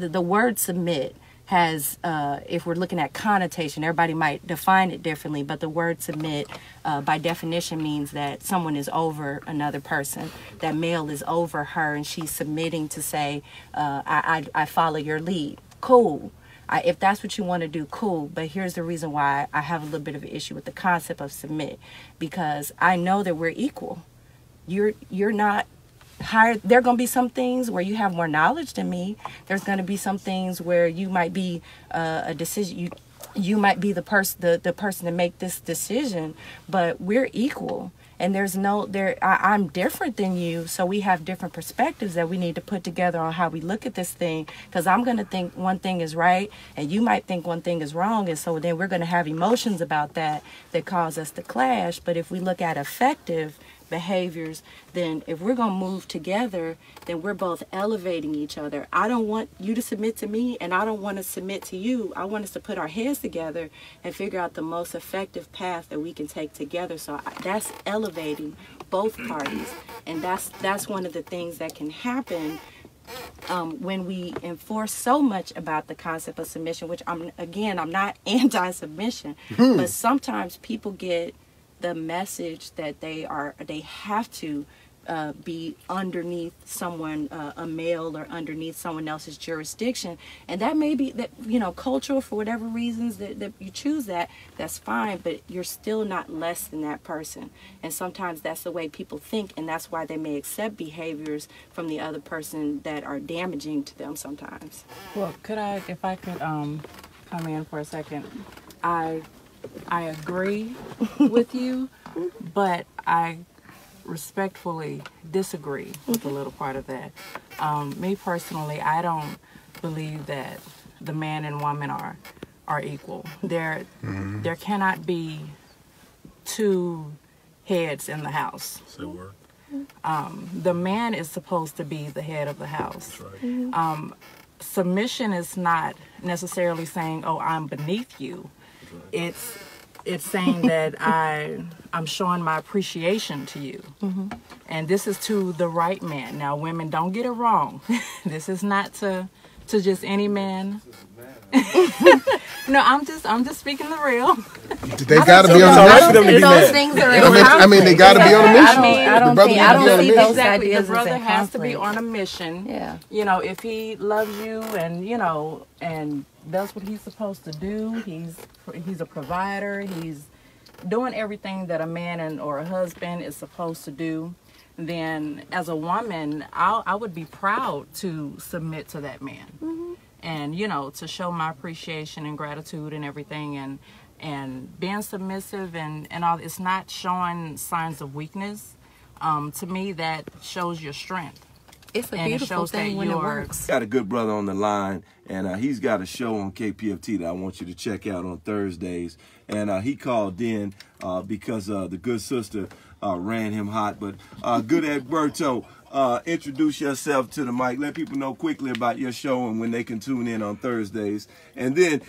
the word submit has, if we're looking at connotation, everybody might define it differently, but the word submit by definition means that someone is over another person, that male is over her and she's submitting to say, I follow your lead. Cool. If that's what you want to do, cool. But here's the reason why I have a little bit of an issue with the concept of submit, because I know that we're equal. You're not higher. There are going to be some things where you have more knowledge than me. There's going to be some things where you might be a decision. You might be the person to make this decision, but we're equal. And I'm different than you, so we have different perspectives that we need to put together on how we look at this thing. Because I'm going to think one thing is right, and you might think one thing is wrong, and so then we're going to have emotions about that cause us to clash. But if we look at effective behaviors, then if we're going to move together, then we're both elevating each other. I don't want you to submit to me, and I don't want to submit to you. I want us to put our heads together and figure out the most effective path that we can take together. So that's elevating both parties, and that's one of the things that can happen when we enforce so much about the concept of submission, which I'm not anti-submission, but sometimes people get the message that they have to be underneath someone, a male, or underneath someone else's jurisdiction, and that may be that, cultural, for whatever reasons that you choose that's fine, but you're still not less than that person. And sometimes that's the way people think, and that's why they may accept behaviors from the other person that are damaging to them sometimes. Well, if I could come in for a second, I agree with you, but I respectfully disagree with a little part of that. Me personally, I don't believe that the man and woman are equal. There cannot be two heads in the house. Say word. The man is supposed to be the head of the house. That's right. Submission is not necessarily saying, "Oh, I'm beneath you." It's saying that I'm showing my appreciation to you. And this is to the right man. Now, women, don't get it wrong. This is not to just any man. No, I'm just speaking the real. They got to be on the mission. Those things are in I mean, they got to be on a mission. I don't see those exactly. ideas The brother as has to be on a mission. Yeah. If he loves you and and does what he's supposed to do, he's a provider. He's doing everything that a man or a husband is supposed to do. Then, as a woman, I would be proud to submit to that man, and to show my appreciation and gratitude and everything, and being submissive and all. It's not showing signs of weakness. To me, that shows your strength. It's a beautiful thing when it works. Got a good brother on the line, and he's got a show on KPFT that I want you to check out on Thursdays. And he called in because the good sister ran him hot. But good Edberto, introduce yourself to the mic. Let people know quickly about your show and when they can tune in on Thursdays. And then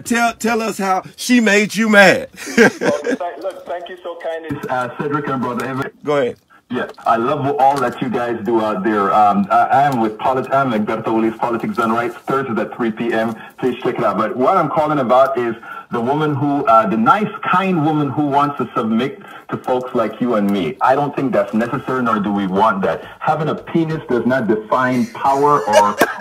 tell us how she made you mad. Look, thank you so kindly, Sedrick and Brother Evan. Go ahead. Yeah, I love all that you guys do out there. I am with I'm Egberto Oli's Politics Done Right, Thursdays at 3 p.m. Please check it out. But what I'm calling about is the woman who, the nice, kind woman who wants to submit to folks like you and me. I don't think that's necessary, nor do we want that. Having a penis does not define power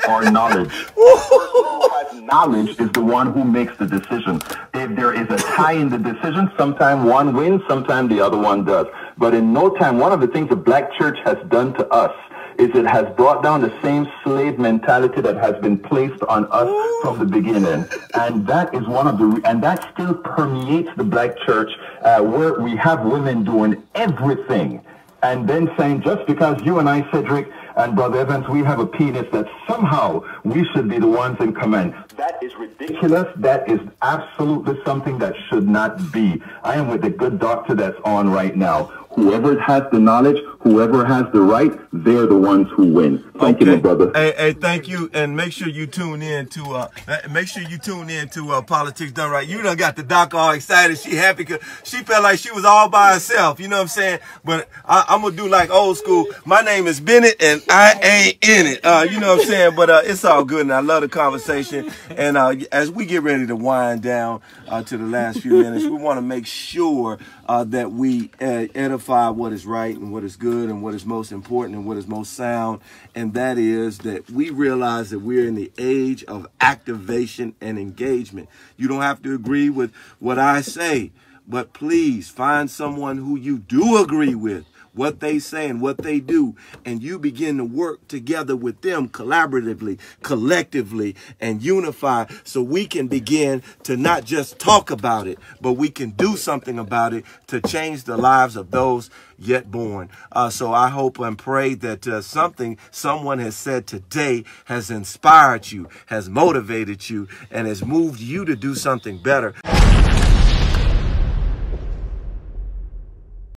or knowledge. The person who has knowledge is the one who makes the decision. If there is a tie in the decision, sometimes one wins, sometimes the other one does. But in no time, one of the things the black church has done to us is it has brought down the same slave mentality that has been placed on us from the beginning. And that is one of the, and that still permeates the black church, where we have women doing everything. And then saying, just because you and I, Sedrick and Brother Evans, we have a penis, that somehow we should be the ones in command. That is ridiculous. That is absolutely something that should not be. I am with the good doctor that's on right now. Whoever has the knowledge, whoever has the right, they're the ones who win. Thank you, my brother. Hey, thank you, and make sure you tune in to Politics Done Right. You done got the doc all excited. She happy because she felt like she was all by herself. You know what I'm saying? But I'm gonna do like old school. My name is Bennett, and I ain't in it. You know what I'm saying? But it's all good, and I love the conversation. And as we get ready to wind down to the last few minutes, we want to make sure that we edify what is right and what is good and what is most important and what is most sound. And that is that we realize that we're in the age of activation and engagement. You don't have to agree with what I say, but please find someone who you do agree with, what they say and what they do, and you begin to work together with them collaboratively, collectively, and unify, so we can begin to not just talk about it, but we can do something about it to change the lives of those yet born. So I hope and pray that something someone has said today has inspired you, has motivated you, and has moved you to do something better.